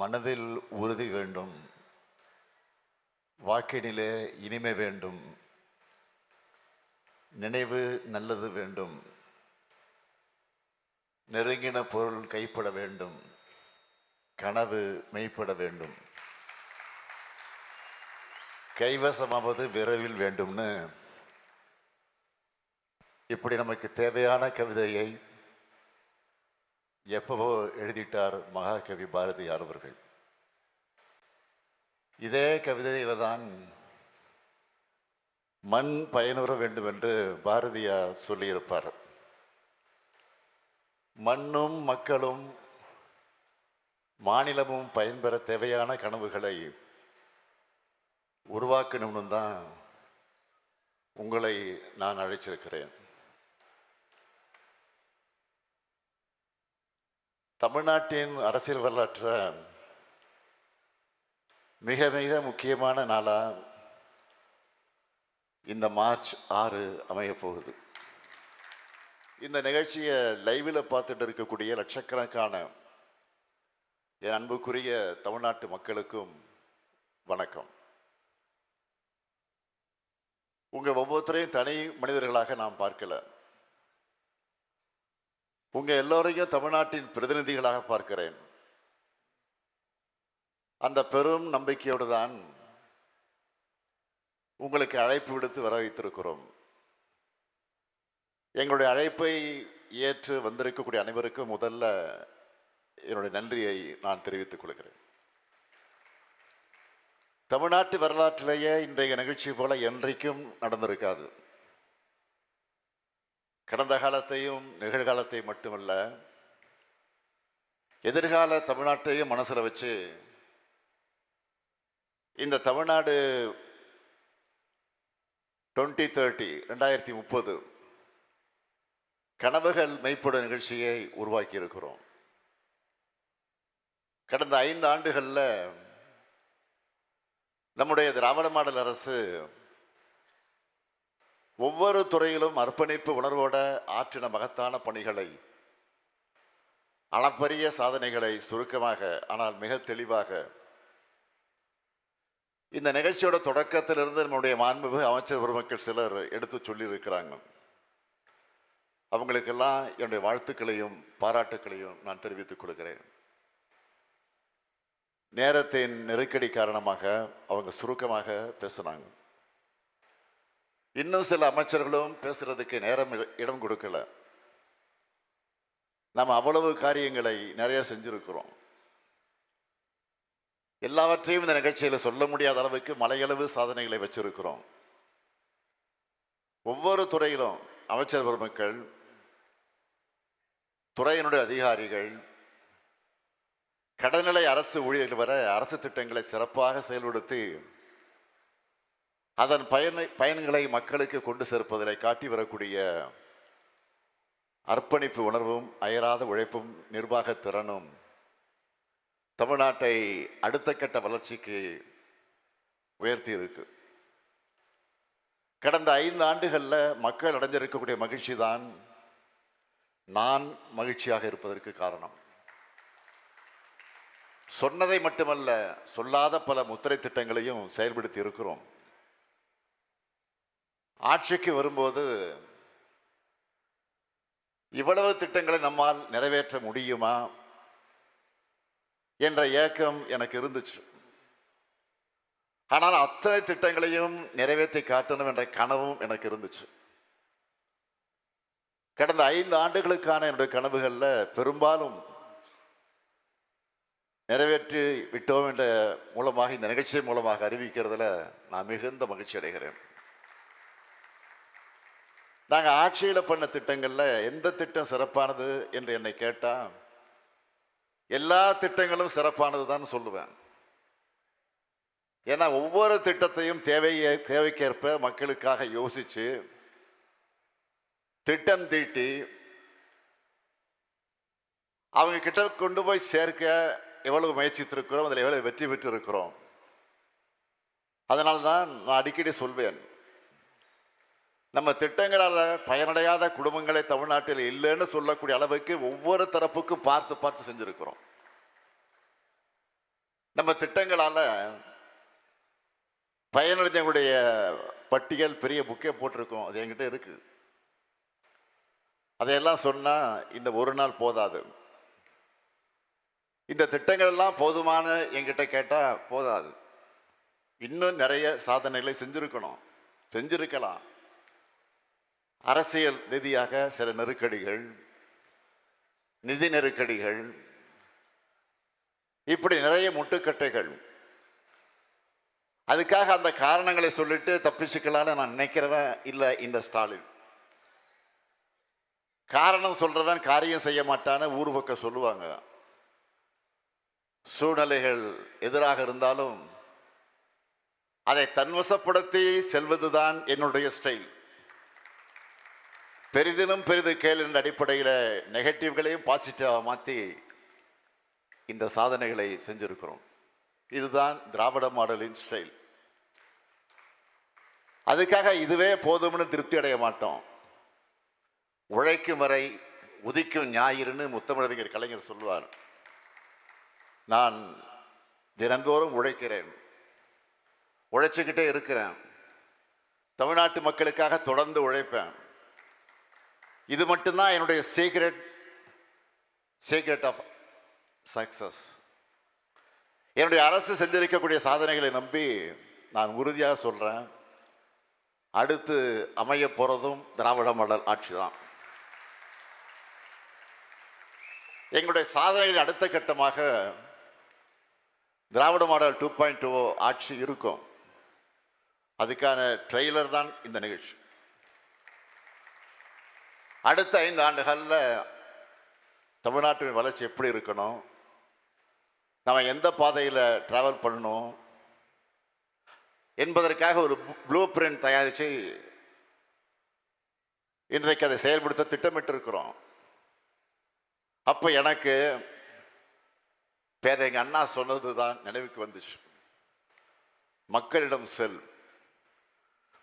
மனதில் உறுதி வேண்டும், வாக்கினிலே இனிமை வேண்டும், நினைவு நல்லது வேண்டும், நெருங்கின பொருள் கைப்பட வேண்டும், கனவு மெய்ப்பட வேண்டும், கைவசமாவது விரைவில் வேண்டும்னு இப்படி நமக்கு தேவையான கவிதையை எப்பவோ எழுதிட்டார் மகாகவி பாரதியார் அவர்கள். இதே கவிதையில தான் மண் பயனுற வேண்டும் என்று பாரதியார் சொல்லியிருப்பார். மண்ணும் மக்களும் மாநிலமும் பயன்பெற தேவையான கனவுகளை உருவாக்கணும்னு தான் உங்களை நான் அழைச்சிருக்கிறேன். தமிழ்நாட்டின் அரசியல் வரலாற்றில் மிக மிக முக்கியமான நாளாக இந்த மார்ச் 6 அமைய போகுது. இந்த நிகழ்ச்சியை லைவில் பார்த்துட்டு இருக்கக்கூடிய லட்சக்கணக்கான என் அன்புக்குரிய தமிழ்நாட்டு மக்களுக்கும் வணக்கம். உங்க ஒவ்வொருத்தரையும் தனி மனிதர்களாக நான் பார்க்கல, உங்க எல்லோரையும் தமிழ்நாட்டின் பிரதிநிதிகளாக பார்க்கிறேன். அந்த பெரும் நம்பிக்கையோடு தான் உங்களுக்கு அழைப்பு விடுத்து வர வைத்திருக்கிறோம். எங்களுடைய அழைப்பை ஏற்று வந்திருக்கக்கூடிய அனைவருக்கும் முதல்ல என்னுடைய நன்றியை நான் தெரிவித்துக் கொள்கிறேன். தமிழ்நாட்டு வரலாற்றிலேயே இன்றைய நிகழ்ச்சி போல என்றைக்கும் நடந்திருக்காது. கடந்த காலத்தையும் நிகழ்காலத்தையும் மட்டுமல்ல, எதிர்கால தமிழ்நாட்டையும் மனசில் வச்சு இந்த தமிழ்நாடு 2030 கனவுகள் மெய்ப்படும் நிகழ்ச்சியை உருவாக்கி இருக்கிறோம். கடந்த 5 ஆண்டுகளில் நம்முடைய திராவிட மாடல் அரசு ஒவ்வொரு துறையிலும் அர்ப்பணிப்பு உணர்வோட ஆற்றின மகத்தான பணிகளை, அளப்பரிய சாதனைகளை சுருக்கமாக ஆனால் மிக தெளிவாக இந்த நிகழ்ச்சியோட தொடக்கத்திலிருந்து நம்முடைய மாண்புமிகு அமைச்சர் பெருமக்கள் சிலர் எடுத்து சொல்லியிருக்கிறாங்க. அவங்களுக்கெல்லாம் என்னுடைய வாழ்த்துக்களையும் பாராட்டுக்களையும் நான் தெரிவித்துக் கொள்கிறேன். நேரத்தின் நெருக்கடி காரணமாக அவங்க சுருக்கமாக பேசினாங்க. இன்னும் சில அமைச்சர்களும் பேசுறதுக்கு நேரம் இடம் கொடுக்கல. நாம் அவ்வளவு காரியங்களை நிறைய செஞ்சிருக்கிறோம். எல்லாவற்றையும் இந்த நிகழ்ச்சியில் சொல்ல முடியாத அளவுக்கு மலையளவு சாதனைகளை வச்சிருக்கிறோம். ஒவ்வொரு துறையிலும் அமைச்சர் பெருமக்கள், துறையினுடைய அதிகாரிகள், கடநிலை அரசு ஊழியர்கள் வர அரசு திட்டங்களை சிறப்பாக செயல்படுத்தி அதன் பயன்களை மக்களுக்கு கொண்டு சேர்ப்பதை காட்டி வரக்கூடிய அர்ப்பணிப்பு உணர்வும் அயராத உழைப்பும் நிர்வாக திறனும் தமிழ்நாட்டை அடுத்த கட்ட வளர்ச்சிக்கு உயர்த்தி இருக்கு. கடந்த 5 ஆண்டுகளில் மக்கள் அடைஞ்சிருக்கக்கூடிய மகிழ்ச்சி தான் நான் மகிழ்ச்சியாக இருப்பதற்கு காரணம். சொன்னதை மட்டுமல்ல, சொல்லாத பல முத்திரை திட்டங்களையும் செயல்படுத்தி இருக்கிறோம். ஆட்சிக்கு வரும்போது இவ்வளவு திட்டங்களை நம்மால் நிறைவேற்ற முடியுமா என்ற ஏக்கம் எனக்கு இருந்துச்சு. ஆனால் அத்தனை திட்டங்களையும் நிறைவேற்றி காட்டணும் என்ற கனவும் எனக்கு இருந்துச்சு. கடந்த 5 ஆண்டுகளுக்கான என்னுடைய கனவுகளில் பெரும்பாலும் நிறைவேற்றி விட்டோம் என்ற மூலமாக, இந்த நிகழ்ச்சி மூலமாக அறிவிக்கிறதுல நான் மிகுந்த மகிழ்ச்சி அடைகிறேன். நாங்கள் ஆட்சியில் பண்ண திட்டங்களில் எந்த திட்டம் சிறப்பானது என்று என்னை கேட்டால் எல்லா திட்டங்களும் சிறப்பானது தான் சொல்லுவேன். ஏன்னா ஒவ்வொரு திட்டத்தையும் தேவைக்கேற்ப மக்களுக்காக யோசிச்சு திட்டம் தீட்டி அவங்க கிட்ட கொண்டு போய் சேர்க்க எவ்வளவு முயற்சித்திருக்கிறோம், அதில் எவ்வளவு வெற்றி பெற்று இருக்கிறோம். அதனால்தான் நான் அடிக்கடி சொல்வேன், நம்ம திட்டங்களால் பயனடையாத குடும்பங்களை தமிழ்நாட்டில் இல்லைன்னு சொல்லக்கூடிய அளவுக்கு ஒவ்வொரு தரப்புக்கும் பார்த்து பார்த்து செஞ்சிருக்கிறோம். நம்ம திட்டங்களால பயனடைஞ்சவங்களுடைய பட்டியல் பெரிய புக்கே போட்டிருக்கோம், அது என்கிட்ட இருக்கு. அதையெல்லாம் சொன்னா இந்த ஒரு நாள் போதாது. இந்த திட்டங்கள் எல்லாம் போதுமான என்கிட்ட கேட்டா போதாது. இன்னும் நிறைய சாதனைகளை செஞ்சிருக்கலாம். அரசியல் ரீதியாக சில நெருக்கடிகள், நிதி நெருக்கடிகள், இப்படி நிறைய முட்டுக்கட்டைகள். அதுக்காக அந்த காரணங்களை சொல்லிட்டு தப்பிச்சுக்கலான்னு நான் நினைக்கிறவன் இல்லை இந்த ஸ்டாலின். காரணம் சொல்றவன் காரியம் செய்ய மாட்டான்னு ஊர் பக்கம் சொல்லுவாங்க. சூழ்நிலைகள் எதிராக இருந்தாலும் அதை தன்வசப்படுத்தி செல்வதுதான் என்னுடைய ஸ்டைல். பெரிதினும் பெரிது கேள் என்ற அடிப்படையில் நெகட்டிவ்களையும் பாசிட்டிவாக மாற்றி இந்த சாதனைகளை செஞ்சிருக்கிறோம். இதுதான் திராவிட மாடலின் ஸ்டைல். அதுக்காக இதுவே போதும்னு திருப்தி அடைய மாட்டோம். உழைக்கும் வரை உதிக்கும் ஞாயிறுன்னு முத்தமிழறிஞர் கலைஞர் சொல்வார். நான் தினந்தோறும் உழைக்கிறேன், உழைச்சிக்கிட்டே இருக்கிறேன். தமிழ்நாட்டு மக்களுக்காக தொடர்ந்து உழைப்பேன். இது மட்டும்தான் என்னுடைய சீக்ரெட் ஆஃப் சக்சஸ். என்னுடைய அரசு செஞ்சிருக்கக்கூடிய சாதனைகளை நம்பி நான் உறுதியாக சொல்றேன், அடுத்து அமைய போறதும் திராவிட மாடல் ஆட்சி தான். எங்களுடைய சாதனைகளின் அடுத்த கட்டமாக திராவிட மாடல் 2.0 ஆட்சி இருக்கும். அதுக்கான ட்ரெய்லர் தான் இந்த நிகழ்ச்சி. அடுத்த 5 ஆண்டுகளில் தமிழ்நாட்டின் வளர்ச்சி எப்படி இருக்கணும், நம்ம எந்த பாதையில் டிராவல் பண்ணணும் என்பதற்காக ஒரு ப்ளூ பிரிண்ட் தயாரித்து இன்றைக்கு அதை செயல்படுத்த திட்டமிட்டு இருக்கிறோம். அப்போ எனக்கு பேர எங்கள் அண்ணா சொன்னது தான் நினைவுக்கு வந்துச்சு. மக்களிடம் செல்,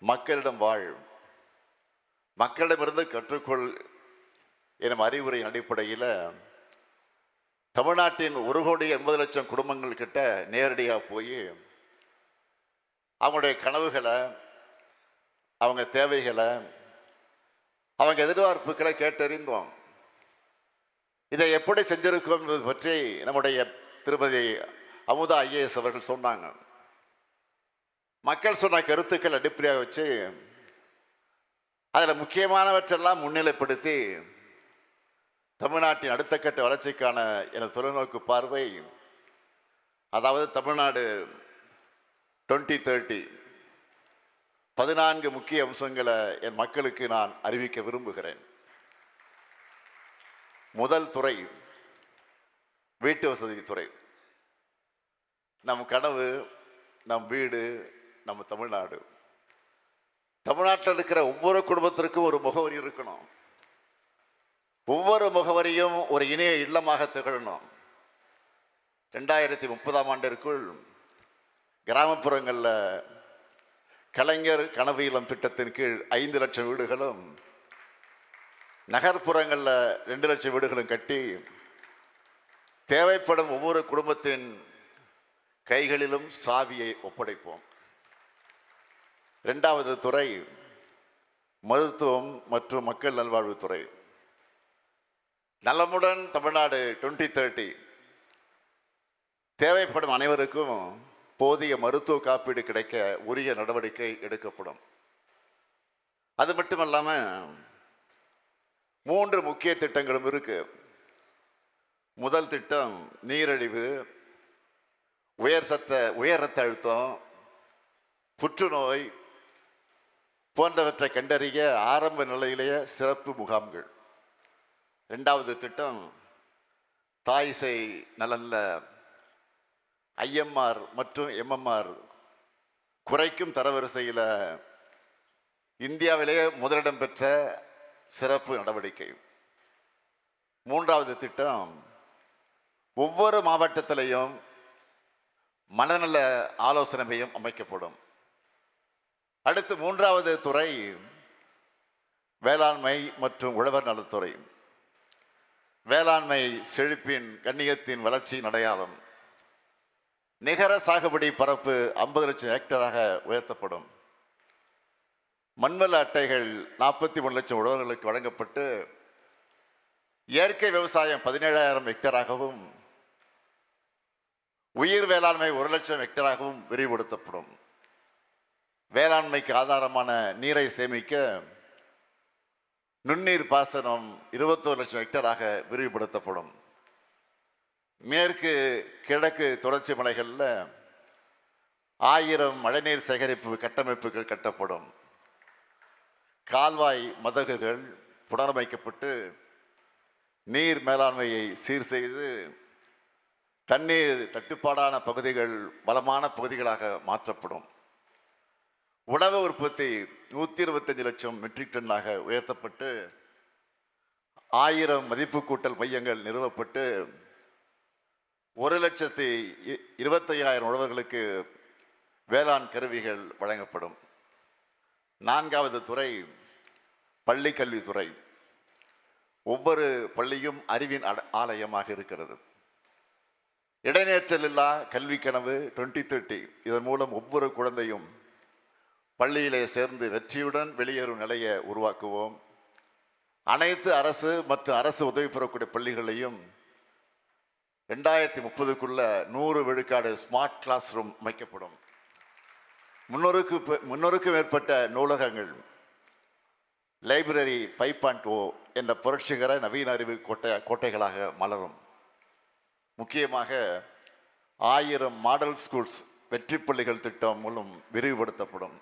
மக்களிடம் வாழ், மக்களிடமிருந்து கற்றுக்கொள் எனும் அறிவுரையின் அடிப்படையில் தமிழ்நாட்டின் 1,80,00,000 குடும்பங்கள் கிட்ட நேரடியாக போய் அவங்களுடைய கனவுகளை, அவங்க தேவைகளை, அவங்க எதிர்பார்ப்புகளை கேட்டறிந்தோம். இதை எப்படி செஞ்சிருக்கோம் என்பது பற்றி நம்முடைய திருமதி அமுதா ஐஏஎஸ் அவர்கள் சொன்னாங்க. மக்கள் சொன்ன கருத்துக்கள் அடிப்படையாக வச்சு அதில் முக்கியமானவற்றெல்லாம் முன்னிலைப்படுத்தி தமிழ்நாட்டின் அடுத்த கட்ட வளர்ச்சிக்கான எனது தொலைநோக்கு பார்வை, அதாவது தமிழ்நாடு 2030 14 முக்கிய அம்சங்களை என் மக்களுக்கு நான் அறிவிக்க விரும்புகிறேன். முதல் துறை வீட்டு வசதி துறை. நம் கனவு, நம் வீடு, நம்ம தமிழ்நாடு. தமிழ்நாட்டில் இருக்கிற ஒவ்வொரு குடும்பத்திற்கும் ஒரு முகவரி இருக்கணும். ஒவ்வொரு முகவரியும் ஒரு இணைய இல்லமாக திகழணும். 2030ஆம் ஆண்டிற்குள் கிராமப்புறங்களில் கலைஞர் கனவு இல்லம் திட்டத்தின் கீழ் 5 லட்சம் வீடுகளும், நகர்ப்புறங்களில் 2 லட்சம் வீடுகளும் கட்டி தேவைப்படும் ஒவ்வொரு குடும்பத்தின் கைகளிலும் சாவியை ஒப்படைப்போம். 2வது துறை மருத்துவம் மற்றும் மக்கள் நல்வாழ்வுத்துறை. நலமுடன் தமிழ்நாடு 2030 தேவைப்படும் அனைவருக்கும் போதிய மருத்துவ காப்பீடு கிடைக்க உரிய நடவடிக்கை எடுக்கப்படும். அது மட்டுமல்லாமல் 3 முக்கிய திட்டங்களும் இருக்கு. முதல் திட்டம் நீரிழிவு, உயர் ரத்த அழுத்தம், புற்றுநோய் போன்றவற்றை கண்டறிய ஆரம்ப நிலையிலேயே சிறப்பு முகாம்கள். 2வது திட்டம் தாய் சேய் நலன்ல ஐஎம்ஆர் மற்றும் எம்எம்ஆர் குறைக்கும் தரவரிசையில் இந்தியாவிலேயே முதலிடம் பெற்ற சிறப்பு நடவடிக்கை. 3வது திட்டம் ஒவ்வொரு மாவட்டத்திலையும் மனநல ஆலோசனை மையம் அமைக்கப்படும். அடுத்து 3வது துறை வேளாண்மை மற்றும் உழவர் நலத்துறை. வேளாண்மை செழிப்பின் கண்ணியத்தின் வளர்ச்சியின் அடையாளம். நிகர சாகுபடி பரப்பு 50 லட்சம் ஹெக்டராக உயர்த்தப்படும். மண்வள அட்டைகள் 41 லட்சம் உழவர்களுக்கு வழங்கப்பட்டு இயற்கை விவசாயம் 17,000 ஹெக்டராகவும் உயிர் வேளாண்மை 1 லட்சம் ஹெக்டராகவும் விரிவுபடுத்தப்படும். வேளாண்மைக்கு ஆதாரமான நீரை சேமிக்க நுண்ணீர் பாசனம் 21 லட்சம் ஹெக்டராக விரிவுபடுத்தப்படும். மேற்கு கிழக்கு தொடர்ச்சி மலைகளில் 1000 மழைநீர் சேகரிப்பு கட்டமைப்புகள் கட்டப்படும். கால்வாய் மதகுகள் புனரமைக்கப்பட்டு நீர் மேலாண்மையை சீர் செய்து தண்ணீர் தட்டுப்பாடான பகுதிகள் வளமான பகுதிகளாக மாற்றப்படும். உணவு உற்பத்தி 125 லட்சம் மெட்ரிக் டன்னாக உயர்த்தப்பட்டு 1000 மதிப்பு கூட்டல் மையங்கள் நிறுவப்பட்டு 1,25,000 உழவர்களுக்கு வேளாண் கருவிகள் வழங்கப்படும். 4வது துறை பள்ளி கல்வித்துறை. ஒவ்வொரு பள்ளியும் அறிவின் ஆலயமாக இருக்கிறது. இடைநிற்றல் இல்லா கல்வி கனவு 2030. இதன் மூலம் ஒவ்வொரு குழந்தையும் பள்ளியிலே சேர்ந்து வெற்றியுடன் வெளியேறும் நிலையை உருவாக்குவோம். அனைத்து அரசு மற்றும் அரசு உதவி பெறக்கூடிய பள்ளிகளையும் 2030க்குள்ள 100 விழுக்காடு ஸ்மார்ட் கிளாஸ் ரூம் அமைக்கப்படும். 300க்கும் மேற்பட்ட நூலகங்கள் லைப்ரரி 5.0 என்ற புரட்சிகர நவீன அறிவு கோட்டைகளாக மலரும். முக்கியமாக 1000 மாடல் ஸ்கூல்ஸ் வெற்றி பள்ளிகள் திட்டம் மூலம் விரிவுபடுத்தப்படும்.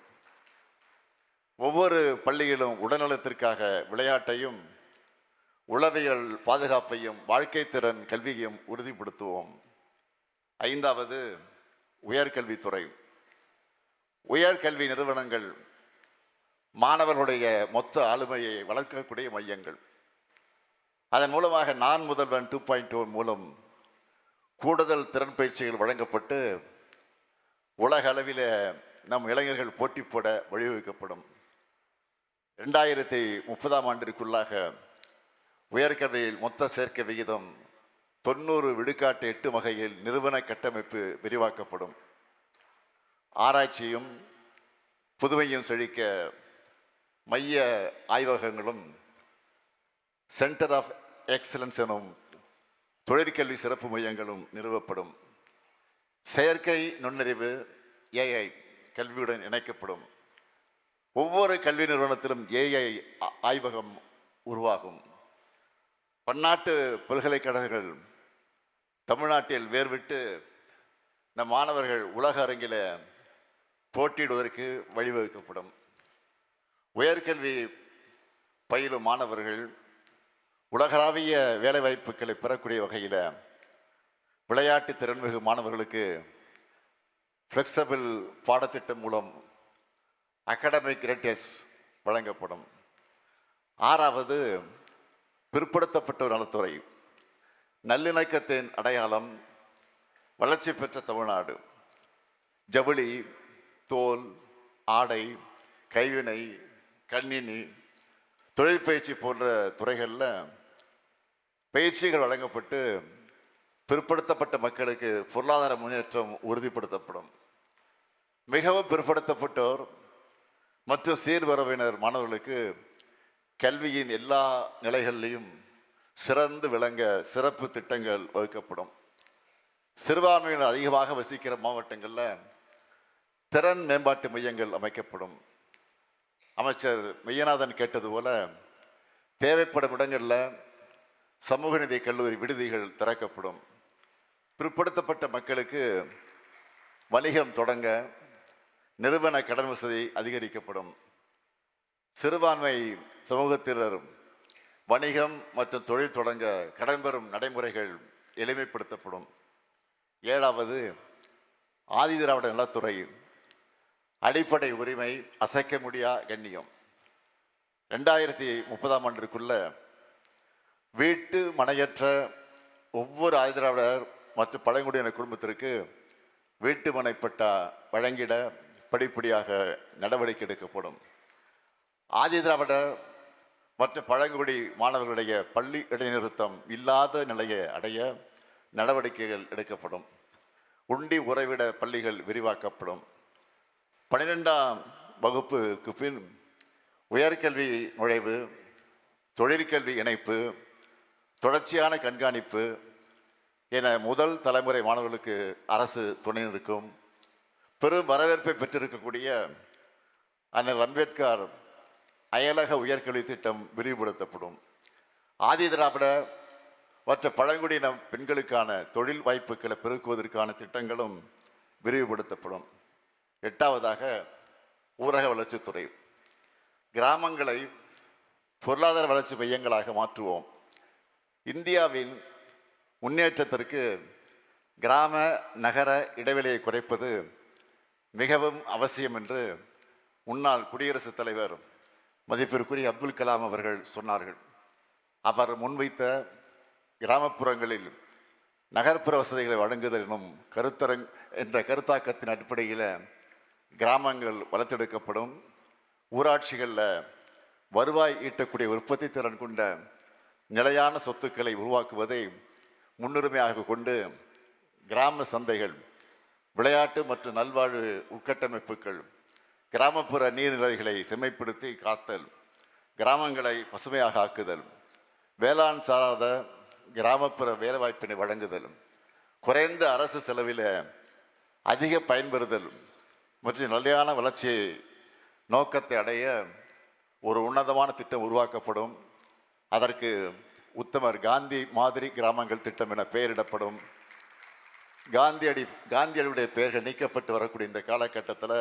ஒவ்வொரு பள்ளியிலும் உடல்நலத்திற்காக விளையாட்டையும் உளவியல் பாதுகாப்பையும் வாழ்க்கை திறன் கல்வியையும் உறுதிப்படுத்துவோம். 5வது உயர்கல்வித்துறை. உயர்கல்வி நிறுவனங்கள் மாணவர்களுடைய மொத்த ஆளுமையை வளர்க்கக்கூடிய மையங்கள். அதன் மூலமாக நான் முதல்வன் 2.0 மூலம் கூடுதல் திறன் பயிற்சிகள் வழங்கப்பட்டு உலக அளவில் நம் இளைஞர்கள் போட்டி போட வழிவகுக்கப்படும். 2030ஆம் ஆண்டிற்குள்ளாக உயர்கல்வியில் மொத்த சேர்க்கை விகிதம் 90 விழுக்காட்டு எட்டும் வகையில் நிறுவன கட்டமைப்பு விரிவாக்கப்படும். ஆராய்ச்சியும் புதுமையும் செழிக்க மைய ஆய்வகங்களும் சென்டர் ஆஃப் எக்ஸலன்ஸ் எனும் தொழிற்கல்வி சிறப்பு மையங்களும் நிறுவப்படும். செயற்கை நுண்ணறிவு ஏஐ கல்வியுடன் இணைக்கப்படும். ஒவ்வொரு கல்வி நிறுவனத்திலும் ஏஐ ஆய்வகம் உருவாகும். பன்னாட்டு பல்கலைக்கழகங்கள் தமிழ்நாட்டில் வேர்விட்டு நம் மாணவர்கள் உலக அரங்கில் போட்டியிடுவதற்கு வழிவகுக்கப்படும். உயர்கல்வி பயிலும் மாணவர்கள் உலகளாவிய வேலைவாய்ப்புகளை பெறக்கூடிய வகையில் விளையாட்டு திறன்மிகு மாணவர்களுக்கு ஃப்ளெக்சிபிள் பாடத்திட்டம் மூலம் அகாடமிக் கிரெடிட்ஸ் வழங்கப்படும். 6வது பிற்படுத்தப்பட்டோர் நலத்துறை. நல்லிணக்கத்தின் அடையாளம் வளர்ச்சி பெற்ற தமிழ்நாடு. ஜவுளி, தோல், ஆடை, கைவினை, கணினி, தொழிற்பயிற்சி போன்ற துறைகளில் பயிற்சிகள் வழங்கப்பட்டு பிற்படுத்தப்பட்ட மக்களுக்கு பொருளாதார முன்னேற்றம் உறுதிப்படுத்தப்படும். மிகவும் பிற்படுத்தப்பட்டோர் மற்றும் சீர்வரவினர் மாணவர்களுக்கு கல்வியின் எல்லா நிலைகளிலும் சிறந்து விளங்க சிறப்பு திட்டங்கள் வகுக்கப்படும். சிறுபான்மையினர் அதிகமாக வசிக்கிற மாவட்டங்களில் திறன் மேம்பாட்டு மையங்கள் அமைக்கப்படும். அமைச்சர் மெய்யநாதன் கேட்டது போல தேவைப்படும் இடங்களில் சமூக நீதி கல்லூரி விடுதிகள் திறக்கப்படும். பிற்படுத்தப்பட்ட மக்களுக்கு வணிகம் தொடங்க நிறுவன கடன் வசதி அதிகரிக்கப்படும். சிறுபான்மை சமூகத்தினர் வணிகம் மற்றும் தொழில் தொடங்க கடன் பெறும் நடைமுறைகள் எளிமைப்படுத்தப்படும். 7வது ஆதிதிராவிட நலத்துறை. அடிப்படை உரிமை அசைக்க முடியா கண்ணியம். 2030ஆம் ஆண்டிற்குள்ள வீட்டு மனையற்ற ஒவ்வொரு ஆதிதிராவிடர் மற்றும் பழங்குடியின குடும்பத்திற்கு வீட்டு மனை பட்டா வழங்கிட படிப்படியாக நடவடிக்கை எடுக்கப்படும். ஆதிதிராவிட மற்றும் பழங்குடி மாணவர்களுடைய பள்ளி இடைநிறுத்தம் இல்லாத நிலையை அடைய நடவடிக்கைகள் எடுக்கப்படும். உண்டி உறைவிட பள்ளிகள் விரிவாக்கப்படும். 12ஆம் வகுப்புக்கு பின் உயர்கல்வி நுழைவு, தொழிற்கல்வி இணைப்பு, தொடர்ச்சியான கண்காணிப்பு என முதல் தலைமுறை மாணவர்களுக்கு அரசு துணை நிற்கும். பெரும் வரவேற்பை பெற்றிருக்கக்கூடிய அண்ணல் அம்பேத்கர் அயலக உயர்கல்வி திட்டம் விரிவுபடுத்தப்படும். ஆதி திராவிட மற்ற பழங்குடியின பெண்களுக்கான தொழில் வாய்ப்புகளை பெருக்குவதற்கான திட்டங்களும் விரிவுபடுத்தப்படும். 8ஆவதாக ஊரக வளர்ச்சித்துறை. கிராமங்களை பொருளாதார வளர்ச்சி மையங்களாக மாற்றுவோம். இந்தியாவின் முன்னேற்றத்திற்கு கிராம நகர இடைவெளியை குறைப்பது மிகவும் அவசியம் என்று முன்னாள் குடியரசுத் தலைவர் மதிப்பிற்குரிய அப்துல் கலாம் அவர்கள் சொன்னார்கள். அவர் முன்வைத்த கிராமப்புறங்களில் நகர்ப்புற வசதிகளை வழங்குதல் என்ற கருத்தாக்கத்தின் அடிப்படையில் கிராமங்கள் வளர்த்தெடுக்கப்படும். ஊராட்சிகளில் வருவாய் ஈட்டக்கூடிய உற்பத்தி திறன் கொண்ட நிலையான சொத்துக்களை உருவாக்குவதை முன்னுரிமையாக கொண்டு கிராம சந்தைகள், விளையாட்டு மற்றும் நல்வாழ்வு உட்கட்டமைப்புகள், கிராமப்புற நீர்நிலைகளை செம்மைப்படுத்தி காத்தல், கிராமங்களை பசுமையாக ஆக்குதல், வேளாண் சாராத கிராமப்புற வேலைவாய்ப்பினை வழங்குதல், குறைந்த அரசு செலவில் அதிக பயன்பெறுதல் மற்றும் நிலையான வளர்ச்சியை நோக்கத்தை அடைய ஒரு உன்னதமான திட்டம் உருவாக்கப்படும். அதற்கு உத்தமர் காந்தி மாதிரி கிராமங்கள் திட்டம் என பெயரிடப்படும். காந்தியடியுடைய பெயர்கள் நீக்கப்பட்டு வரக்கூடிய இந்த காலகட்டத்தில்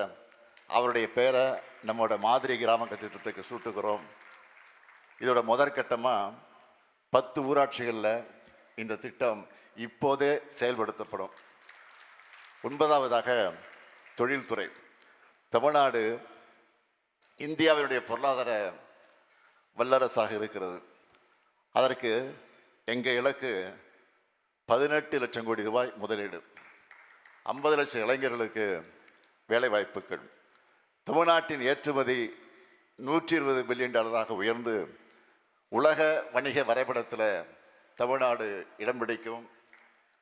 அவருடைய பெயரை நம்மளோட மாதிரி கிராமங்கள் திட்டத்துக்கு சூட்டுகிறோம். இதோட முதற்கட்டமாக 10 ஊராட்சிகளில் இந்த திட்டம் இப்போதே செயல்படுத்தப்படும். 9ஆவதாக தொழில்துறை. தமிழ்நாடு இந்தியாவினுடைய பொருளாதார வல்லரசாக இருக்கிறது. அதற்கு எங்கள் இலக்கு 18 லட்சம் கோடி ரூபாய் முதலீடு, 50 லட்சம் இளைஞர்களுக்கு வேலை வாய்ப்புகள், தமிழ்நாட்டின் ஏற்றுமதி $120 பில்லியன் உயர்ந்து உலக வணிக வரைபடத்தில் தமிழ்நாடு இடம் பிடிக்கும்.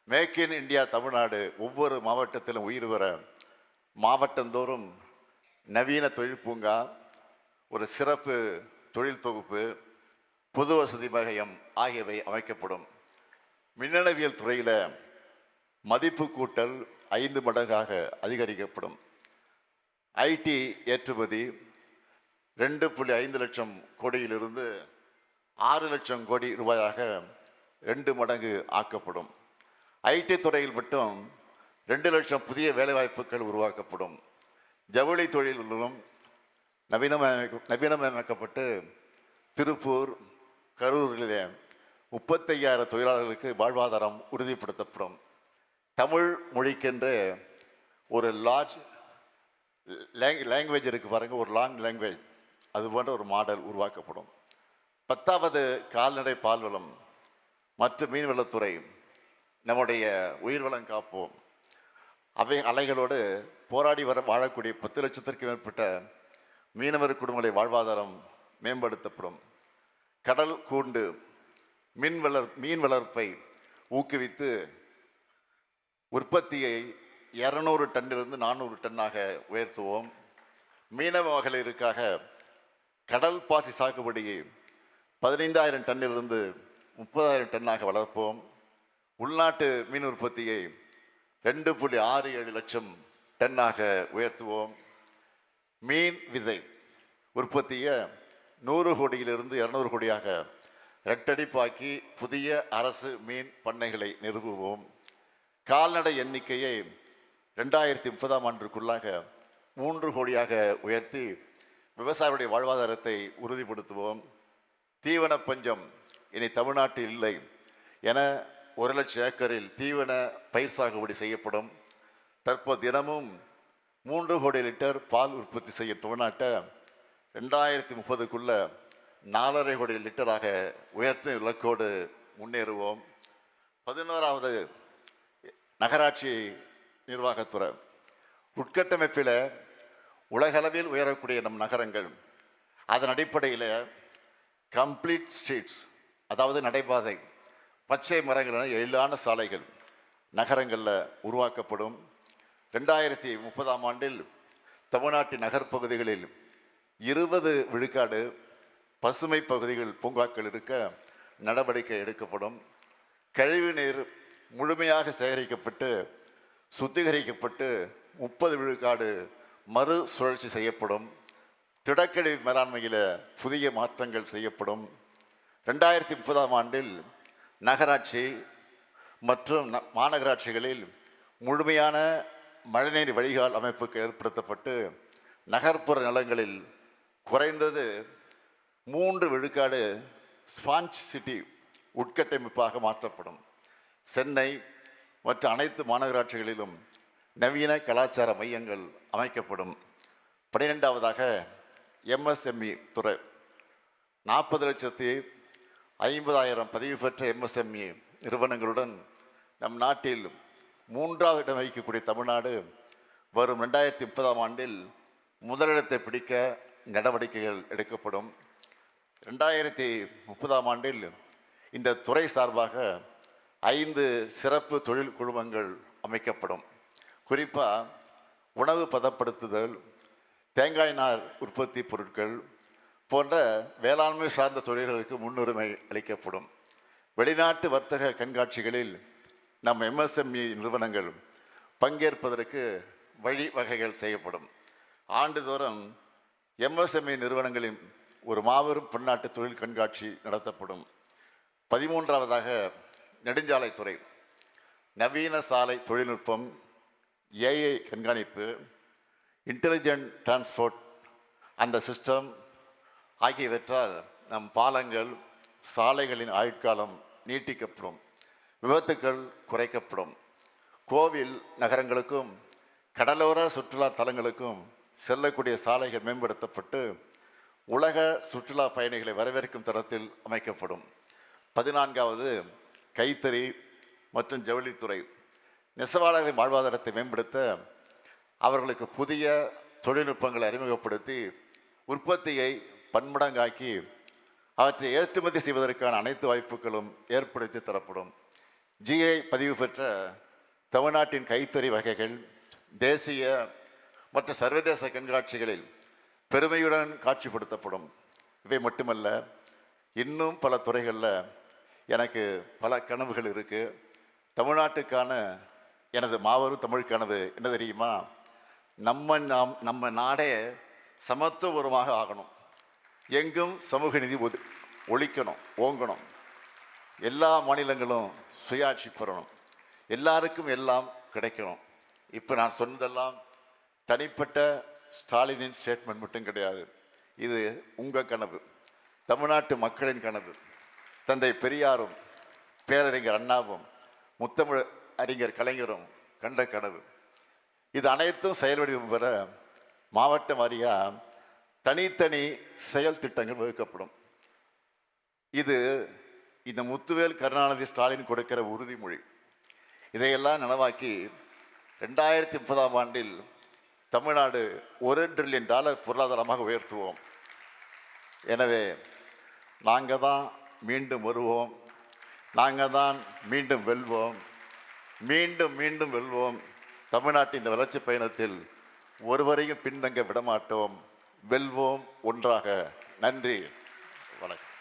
மேக் இன் இந்தியா தமிழ்நாடு ஒவ்வொரு மாவட்டத்திலும் உயிர் வர மாவட்டந்தோறும் நவீன தொழில் பூங்கா, ஒரு சிறப்பு தொழில் தொகுப்பு, பொது வசதி மையம் ஆகியவை அமைக்கப்படும். மின்னணுவியல் துறையில் மதிப்பு கூட்டல் 5 மடங்காக அதிகரிக்கப்படும். ஐடி ஏற்றுமதி 2.5 லட்சம் கோடியிலிருந்து 6 லட்சம் கோடி ரூபாயாக 2 மடங்கு ஆக்கப்படும். ஐடி துறையில் மட்டும் 2 லட்சம் புதிய வேலைவாய்ப்புகள் உருவாக்கப்படும். ஜவுளி தொழில்களும் நவீனமயமாக்கப்பட்டு திருப்பூர், கரூரில் 35,000 தொழிலாளர்களுக்கு வாழ்வாதாரம் உறுதிப்படுத்தப்படும். தமிழ் மொழிக்கென்று ஒரு லார்ஜ் லாங்குவேஜ் இருக்குது பாருங்கள், ஒரு லாங் லாங்குவேஜ், அது போன்ற ஒரு மாடல் உருவாக்கப்படும். 10ஆவது கால்நடை பால்வளம் மற்றும் மீன்வளத்துறை. நம்முடைய உயிர்வளம் காப்போம். அலைகளோடு போராடி வாழக்கூடிய 10 லட்சத்திற்கு மேற்பட்ட மீனவர் குடும்பங்களை வாழ்வாதாரம் மேம்படுத்தப்படும். கடல் கூண்டு மீன் வளர்ப்பை ஊக்குவித்து உற்பத்தியை 200 டன்னிலிருந்து 400 டன்னாக உயர்த்துவோம். மீனவ மகளிருக்காக கடல் பாசி சாகுபடியை 15,000 டன்னிலிருந்து 30,000 டன்னாக வளர்ப்போம். உள்நாட்டு மீன் உற்பத்தியை 2.67 லட்சம் டன்னாக உயர்த்துவோம். மீன் விதை உற்பத்தியை 100 கோடியிலிருந்து 200 கோடியாக இரட்டடிப்பாக்கி புதிய அரசு மீன் பண்ணைகளை நிறுவுவோம். கால்நடை எண்ணிக்கையை 2030ஆம் ஆண்டிற்குள்ளாக 3 கோடியாக உயர்த்தி விவசாயிகளுடைய வாழ்வாதாரத்தை உறுதிப்படுத்துவோம். தீவன பஞ்சம் இனி தமிழ்நாட்டில் இல்லை என 1 லட்சம் ஏக்கரில் தீவன பயிர் சாகுபடி செய்யப்படும். தற்போது தினமும் 3 கோடி லிட்டர் பால் உற்பத்தி செய்யும் தமிழ்நாட்டை 2030க்குள்ள 4.5 கோடி லிட்டராக உயர்த்தும் இலக்கோடு முன்னேறுவோம். 11ஆவது நகராட்சி நிர்வாகத்துறை. உட்கட்டமைப்பில் உலகளவில் உயரக்கூடிய நம் நகரங்கள், அதன் அடிப்படையில் கம்ப்ளீட் ஸ்ட்ரீட்ஸ், அதாவது நடைபாதை, பச்சை மரங்கள், எழிலான சாலைகள், நகரங்களில் உருவாக்கப்படும். 2030ஆம் ஆண்டில் தமிழ்நாட்டின் நகர்ப்பகுதிகளில் 20 விழுக்காடு பசுமை பகுதிகள் பூங்காக்கள் இருக்க நடவடிக்கை எடுக்கப்படும். கழிவு நீர் முழுமையாக சேகரிக்கப்பட்டு சுத்திகரிக்கப்பட்டு 30 விழுக்காடு மறு சுழற்சி செய்யப்படும். திடக்கழிவு மேலாண்மையில் புதிய மாற்றங்கள் செய்யப்படும். 2030ஆம் ஆண்டில் நகராட்சி மற்றும் மாநகராட்சிகளில் முழுமையான மழைநீர் வடிகால் அமைப்புக்கு ஏற்படுத்தப்பட்டு நகர்ப்புற நிலங்களில் குறைந்தது 3 விழுக்காடு ஸ்பாஞ்ச் சிட்டி உட்கட்டமைப்பாக மாற்றப்படும். சென்னை மற்ற அனைத்து மாநகராட்சிகளிலும் நவீன கலாச்சார மையங்கள் அமைக்கப்படும். 12ஆவதாக MSME துறை 40,50,000 பதிவு பெற்ற MSME நிறுவனங்களுடன் நம் நாட்டில் 3வது இடம் வகிக்கக்கூடிய தமிழ்நாடு வரும் 2030ஆம் ஆண்டில் முதலிடத்தை பிடிக்க நடவடிக்கைகள் எடுக்கப்படும். 2030ஆம் ஆண்டில் இந்த துறை சார்பாக 5 சிறப்பு தொழில் குழுமங்கள் அமைக்கப்படும். குறிப்பாக உணவு பதப்படுத்துதல், தேங்காய் நார் உற்பத்தி பொருட்கள் போன்ற வேளாண்மை சார்ந்த தொழில்களுக்கு முன்னுரிமை அளிக்கப்படும். வெளிநாட்டு வர்த்தக கண்காட்சிகளில் நம் MSME நிறுவனங்கள் பங்கேற்பதற்கு வழிவகைகள் செய்யப்படும். ஆண்டுதோறும் MSME நிறுவனங்களின் ஒரு மாபெரும் பன்னாட்டு தொழில் கண்காட்சி நடத்தப்படும். 13ஆவதாக நெடுஞ்சாலைத்துறை நவீன சாலை தொழில்நுட்பம், AI கண்காணிப்பு, இன்டெலிஜென்ட் டிரான்ஸ்போர்ட் அந்த சிஸ்டம் ஆகியவற்றால் நம் பாலங்கள் சாலைகளின் ஆயுட்காலம் நீட்டிக்கப்படும், விபத்துக்கள் குறைக்கப்படும். கோவில் நகரங்களுக்கும் கடலோர சுற்றுலா தலங்களுக்கும் செல்லக்கூடிய சாலைகள் மேம்படுத்தப்பட்டு உலக சுற்றுலா பயணிகளை வரவேற்கும் தரத்தில் அமைக்கப்படும். 14ஆவது கைத்தறி மற்றும் ஜவுளித்துறை நெசவாளர்களின் வாழ்வாதாரத்தை மேம்படுத்த அவர்களுக்கு புதிய தொழில்நுட்பங்களை அறிமுகப்படுத்தி உற்பத்தியை பன்மடங்காக்கி அவற்றை ஏற்றுமதி செய்வதற்கான அனைத்து வாய்ப்புகளும் ஏற்படுத்தி தரப்படும். GI பதிவு பெற்ற தமிழ்நாட்டின் கைத்தறி வகைகள் தேசிய மற்றும் சர்வதேச கண்காட்சிகளில் பெருமையுடன் காட்சிப்படுத்தப்படும். இவை மட்டுமல்ல, இன்னும் பல துறைகளில் எனக்கு பல கனவுகள் இருக்குது. தமிழ்நாட்டுக்கான எனது மாபெரும் தமிழ் கனவு என்ன தெரியுமா? நம்ம நாடே சமத்துவபூர்வமாக ஆகணும். எங்கும் சமூக நீதி ஒழிக்கணும், ஓங்கணும். எல்லா மாநிலங்களும் சுயாட்சி பெறணும். எல்லாருக்கும் எல்லாம் கிடைக்கணும். இப்போ நான் சொன்னதெல்லாம் தனிப்பட்ட ஸ்டாலினின் ஸ்டேட்மெண்ட் மட்டும் கிடையாது. இது உங்கள் கனவு, தமிழ்நாட்டு மக்களின் கனவு. தந்தை பெரியாரும் பேரறிஞர் அண்ணாவும் முத்தமிழ் அறிஞர் கலைஞரும் கண்ட கனவு. இது அனைத்தும் செயல் வடிவம் பெற மாவட்ட வாரியாக தனித்தனி செயல் திட்டங்கள் வகுக்கப்படும். இது இந்த முத்துவேல் கருணாநிதி ஸ்டாலின் கொடுக்கிற உறுதிமொழி. இதையெல்லாம் நனவாக்கி 2030ஆம் ஆண்டில் தமிழ்நாடு $1 டிரில்லியன் பொருளாதாரமாக உயர்த்துவோம். எனவே நாங்கள் தான் மீண்டும் வருவோம், நாங்கள் தான் மீண்டும் வெல்வோம், மீண்டும் மீண்டும் வெல்வோம். தமிழ்நாட்டின் இந்த வளர்ச்சி பயணத்தில் ஒருவரையும் பின்தங்க விடமாட்டோம். வெல்வோம் ஒன்றாக. நன்றி, வணக்கம்.